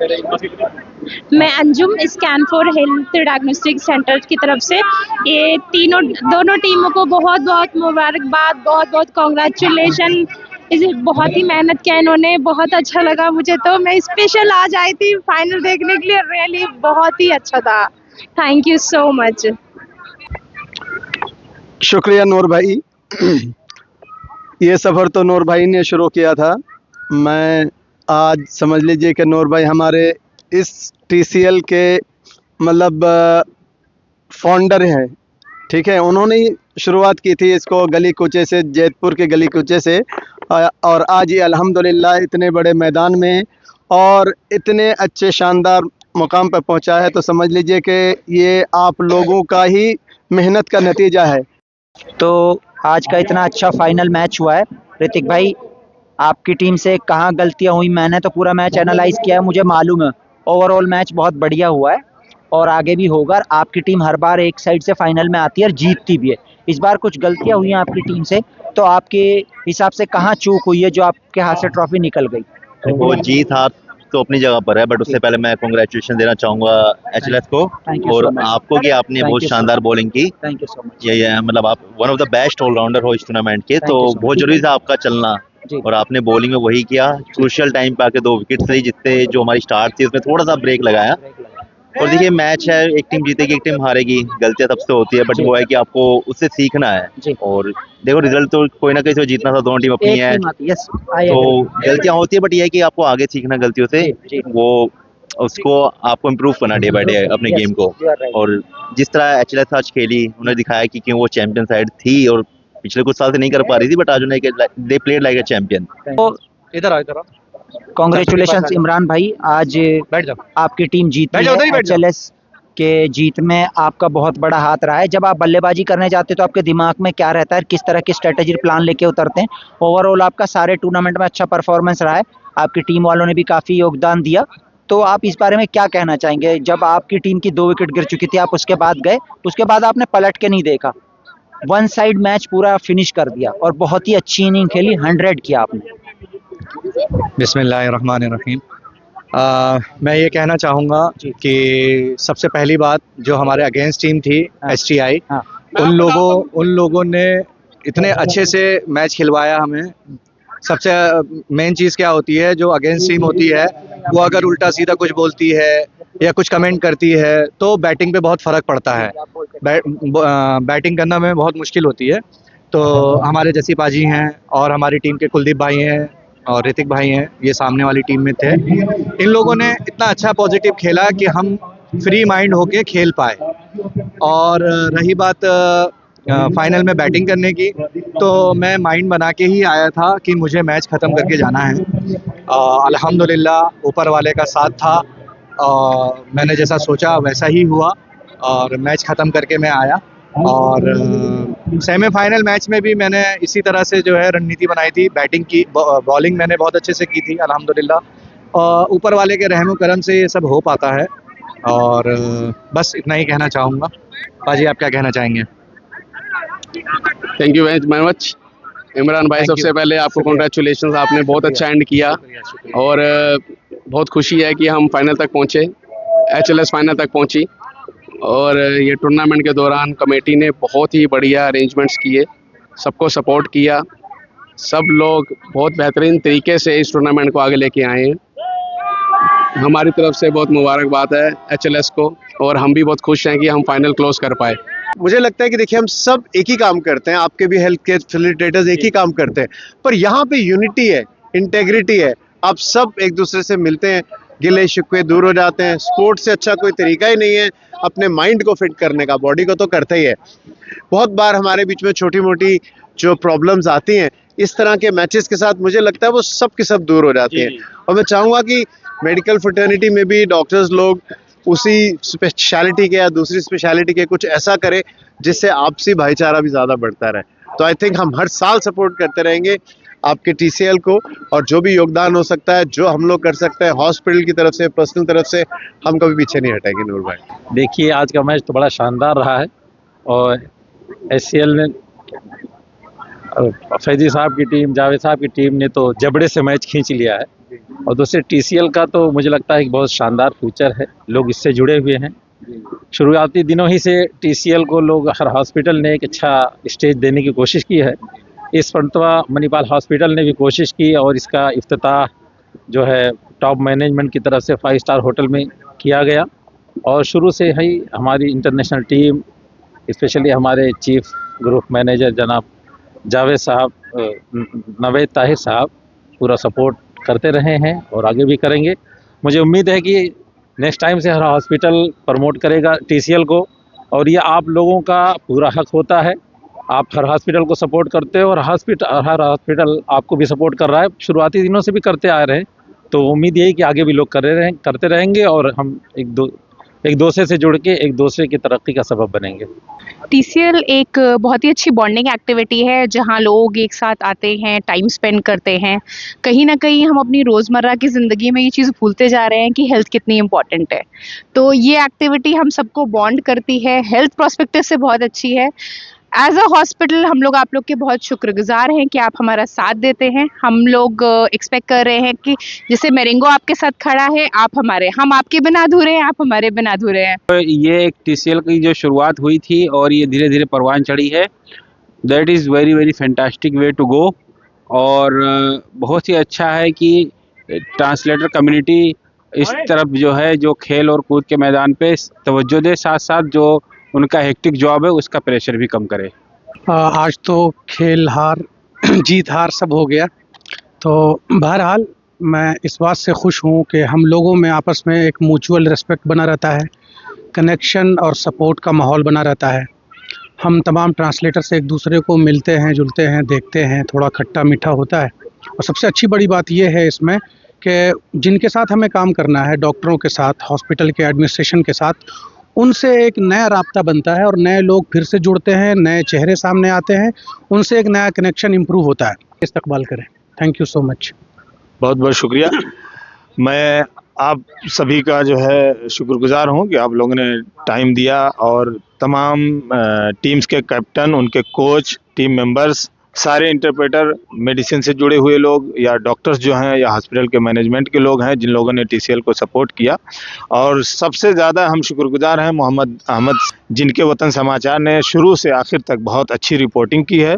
मैं Anjum scan for health diagnostic centre की तरफ से ये तीनों दोनों टीमों को बहुत बहुत मुबारकबाद, बहुत बहुत कॉन्ग्रेचुलेशन। इसे बहुत ही मेहनत किया इन्होंने, बहुत अच्छा लगा मुझे। तो मैं स्पेशल आज आई थी फाइनल देखने के लिए, रियली बहुत ही अच्छा था। Thank you so much. शुक्रिया नूर भाई। ये सफ़र तो नूर भाई ने शुरू किया था। मैं आज समझ लीजिए कि नूर भाई हमारे इस टीसीएल के मतलब फाउंडर हैं, ठीक है। उन्होंने ही शुरुआत की थी इसको गली कूचे से, जैतपुर के गली कूचे से, और आज ये अल्हम्दुलिल्लाह इतने बड़े मैदान में और इतने अच्छे शानदार मुकाम पर पहुंचा है। तो समझ लीजिए कि ये आप लोगों का ही मेहनत का नतीजा है। तो आज का इतना अच्छा फाइनल मैच हुआ है। ऋतिक भाई, आपकी टीम से कहाँ गलतियां हुई? मैंने तो पूरा मैच एनालाइज किया है, मुझे मालूम है ओवरऑल मैच बहुत बढ़िया हुआ है और आगे भी होगा। आपकी टीम हर बार एक साइड से फाइनल में आती है और जीतती भी है। इस बार कुछ गलतियां हुई हैं आपकी टीम से, तो आपके हिसाब से कहाँ चूक हुई है जो आपके हाथ से ट्रॉफी निकल गई? वो जीत हार तो अपनी जगह पर है, बट उससे पहले मैं कांग्रेचुलेशन देना चाहूंगा एचएलएस को और आपको कि आपने बहुत शानदार बॉलिंग की। Thank you so much. ये मतलब आप one of the best allrounder हो इस टूर्नामेंट के, तो बहुत जरूरी था आपका चलना और आपने बॉलिंग में वही किया। क्रूशियल टाइम पे आके 2 विकेट ली, जितने जो हमारी स्टार्ट थी उसमें थोड़ा सा ब्रेक लगाया। और देखिए मैच है, एक टीम जीतेगी एक टीम हारेगी, गलतियां सबसे होती है, बट वो है कि आपको उससे सीखना है। और देखो रिजल्ट तो कोई ना कहीं से जीतना था, दोनों टीम अपनी है तो गलतियां होती है, बट ये है कि आपको आगे सीखना गलतियों से, वो उसको आपको इम्प्रूव करना डे बाय डे अपने गेम को। और जिस तरह एचएलएस आज खेली, उन्होंने दिखाया कि क्यों वो चैंपियन साइड थी और पिछले कुछ साल से नहीं कर पा रही थी, बट आज उन्हें they played like a champion. इधर आओ। कांग्रेचुलेशन इमरान भाई, आज आपकी टीम जीती है। एचएलएस के जीत में आपका बहुत बड़ा हाथ रहा है। जब आप बल्लेबाजी करने जाते तो आपके दिमाग में क्या रहता है, किस तरह की स्ट्रेटेजी प्लान लेके उतरते हैं? ओवरऑल आपका सारे टूर्नामेंट में अच्छा परफॉर्मेंस रहा है, आपकी टीम वालों ने भी काफी योगदान दिया, तो आप इस बारे में क्या कहना चाहेंगे? जब आपकी टीम की 2 विकेट गिर चुकी थी, आप उसके बाद गए, उसके बाद आपने पलट के नहीं देखा, वन साइड मैच पूरा फिनिश कर दिया और बहुत ही अच्छी इनिंग खेली, 100 किया आपने। बिस्मिल्लाहिर्रहमानिर्रहीम। मैं ये कहना चाहूँगा कि सबसे पहली बात, जो हमारे अगेंस्ट टीम थी एसटीआई, उन लोगों ने इतने अच्छे से मैच खिलवाया हमें। सबसे मेन चीज़ क्या होती है, जो अगेंस्ट टीम होती है वो अगर उल्टा सीधा कुछ बोलती है या कुछ कमेंट करती है तो बैटिंग पे बहुत फ़र्क पड़ता है। बैटिंग करना में बहुत मुश्किल होती है। तो हमारे जसी पाजी हैं और हमारी टीम के कुलदीप भाई हैं और ऋतिक भाई हैं, ये सामने वाली टीम में थे। इन लोगों ने इतना अच्छा पॉजिटिव खेला कि हम फ्री माइंड होके खेल पाए। और रही बात फाइनल में बैटिंग करने की, तो मैं माइंड बना के ही आया था कि मुझे मैच ख़त्म करके जाना है। अल्हम्दुलिल्लाह ऊपर वाले का साथ था, मैंने जैसा सोचा वैसा ही हुआ और मैच ख़त्म करके मैं आया। और सेमीफाइनल मैच में भी मैंने इसी तरह से जो है रणनीति बनाई थी। बैटिंग की, बॉलिंग मैंने बहुत अच्छे से की थी अल्हम्दुलिल्लाह। ऊपर वाले के रहमो करम से ये सब हो पाता है। और बस इतना ही कहना चाहूँगा। बाजी, आप क्या कहना चाहेंगे? Thank you very much Imran भाई। सबसे पहले आपको कॉन्ग्रेचुलेशन, आपने बहुत अच्छा एंड किया और बहुत खुशी है कि हम फाइनल तक पहुँचे, एचएलएस फाइनल तक पहुँची। और ये टूर्नामेंट के दौरान कमेटी ने बहुत ही बढ़िया अरेंजमेंट्स किए, सबको सपोर्ट किया, सब लोग बहुत बेहतरीन तरीके से इस टूर्नामेंट को आगे लेके आए हैं। हमारी तरफ से बहुत मुबारकबाद है एचएलएस को और हम भी बहुत खुश हैं कि हम फाइनल क्लोज कर पाए। मुझे लगता है कि देखिए हम सब एक ही काम करते हैं, आपके भी हेल्थ केयर फैसिलिटेटर्स एक ही काम करते हैं, पर यहाँ पे यूनिटी है, इंटेग्रिटी है। आप सब एक दूसरे से मिलते हैं, गिले शिकवे दूर हो जाते हैं। स्पोर्ट्स से अच्छा कोई तरीका ही नहीं है अपने माइंड को फिट करने का, बॉडी को तो करते ही है। बहुत बार हमारे बीच में छोटी मोटी जो प्रॉब्लम्स आती हैं, इस तरह के मैचेस के साथ मुझे लगता है वो सब की सब दूर हो जाती हैं। और मैं चाहूँगा कि मेडिकल फ्रेटर्निटी में भी डॉक्टर्स लोग उसी स्पेशलिटी के या दूसरी स्पेशलिटी के कुछ ऐसा करे जिससे आपसी भाईचारा भी ज़्यादा बढ़ता रहे। तो आई थिंक हम हर साल सपोर्ट करते रहेंगे आपके टीसीएल को, और जो भी योगदान हो सकता है, जो हम लोग कर सकते हैं हॉस्पिटल की तरफ से, पर्सनल तरफ से, हम कभी पीछे नहीं हटेंगे। नूर भाई, देखिए आज का मैच तो बड़ा शानदार रहा है और एचसीएल ने फैजी साहब की टीम, जावेद साहब की टीम ने तो जबड़े से मैच खींच लिया है। और दूसरे TCL का तो मुझे लगता है कि बहुत शानदार फ्यूचर है, लोग इससे जुड़े हुए हैं। शुरुआती दिनों ही से TCL को लोग हर हॉस्पिटल ने एक अच्छा स्टेज देने की कोशिश की है। इस पंतवा मणिपाल हॉस्पिटल ने भी कोशिश की और इसका इफ्तिताह जो है टॉप मैनेजमेंट की तरफ से 5 स्टार होटल में किया गया। और शुरू से ही हमारी इंटरनेशनल टीम, स्पेशली हमारे चीफ ग्रुप मैनेजर जनाब जावेद साहब, नवेद ताहिर साहब पूरा सपोर्ट करते रहे हैं और आगे भी करेंगे। मुझे उम्मीद है कि नेक्स्ट टाइम से हर हॉस्पिटल प्रमोट करेगा TCL को, और ये आप लोगों का पूरा हक होता है। आप हर हॉस्पिटल को सपोर्ट करते हो और हर हॉस्पिटल आपको भी सपोर्ट कर रहा है, शुरुआती दिनों से भी करते आ रहे हैं। तो उम्मीद यही कि आगे भी लोग करते रहेंगे और हम एक दूसरे से जुड़ के एक दूसरे की तरक्की का सबब बनेंगे। TCL एक बहुत ही अच्छी बॉन्डिंग एक्टिविटी है जहां लोग एक साथ आते हैं, टाइम स्पेंड करते हैं। कहीं ना कहीं हम अपनी रोज़मर्रा की ज़िंदगी में ये चीज़ भूलते जा रहे हैं कि हेल्थ कितनी इम्पॉर्टेंट है। तो ये एक्टिविटी हम सबको बॉन्ड करती है, हेल्थ पर्सपेक्टिव से बहुत अच्छी है। एज अ हॉस्पिटल हम लोग आप लोग के बहुत शुक्रगुजार हैं कि आप हमारा साथ देते हैं। हम लोग एक्सपेक्ट कर रहे हैं कि जैसे मेरेंगो आपके साथ खड़ा है, हम आपके बिना अधूरे हैं, आप हमारे बिना अधूरे हैं। ये एक TCL की जो शुरुआत हुई थी और ये धीरे धीरे परवान चढ़ी है, that is very very fantastic way to go. और बहुत ही अच्छा है कि ट्रांसलेटर कम्युनिटी इस तरफ जो है जो खेल और कूद के मैदान पे तवज्जो दे, साथ साथ जो उनका हेक्टिक जॉब है उसका प्रेशर भी कम करे। आज तो खेल हार जीत हार सब हो गया, तो बहरहाल मैं इस बात से खुश हूँ कि हम लोगों में आपस में एक म्यूचुअल रिस्पेक्ट बना रहता है, कनेक्शन और सपोर्ट का माहौल बना रहता है। हम तमाम ट्रांसलेटर से एक दूसरे को मिलते हैं, जुलते हैं, देखते हैं, थोड़ा खट्टा मीठा होता है। और सबसे अच्छी बड़ी बात यह है इसमें कि जिनके साथ हमें काम करना है, डॉक्टरों के साथ, हॉस्पिटल के एडमिनिस्ट्रेशन के साथ, उनसे एक नया राब्ता बनता है और नए लोग फिर से जुड़ते हैं, नए चेहरे सामने आते हैं, उनसे एक नया कनेक्शन इम्प्रूव होता है। इस्तकबाल करें। Thank you so much. बहुत बहुत शुक्रिया। मैं आप सभी का जो है शुक्रगुजार हूँ कि आप लोगों ने टाइम दिया, और तमाम टीम्स के कैप्टन, उनके कोच, टीम मेंबर्स, सारे इंटरप्रेटर, मेडिसिन से जुड़े हुए लोग या डॉक्टर्स जो हैं या हॉस्पिटल के मैनेजमेंट के लोग हैं जिन लोगों ने TCL को सपोर्ट किया। और सबसे ज़्यादा हम शुक्रगुजार हैं मोहम्मद अहमद, जिनके वतन समाचार ने शुरू से आखिर तक बहुत अच्छी रिपोर्टिंग की है।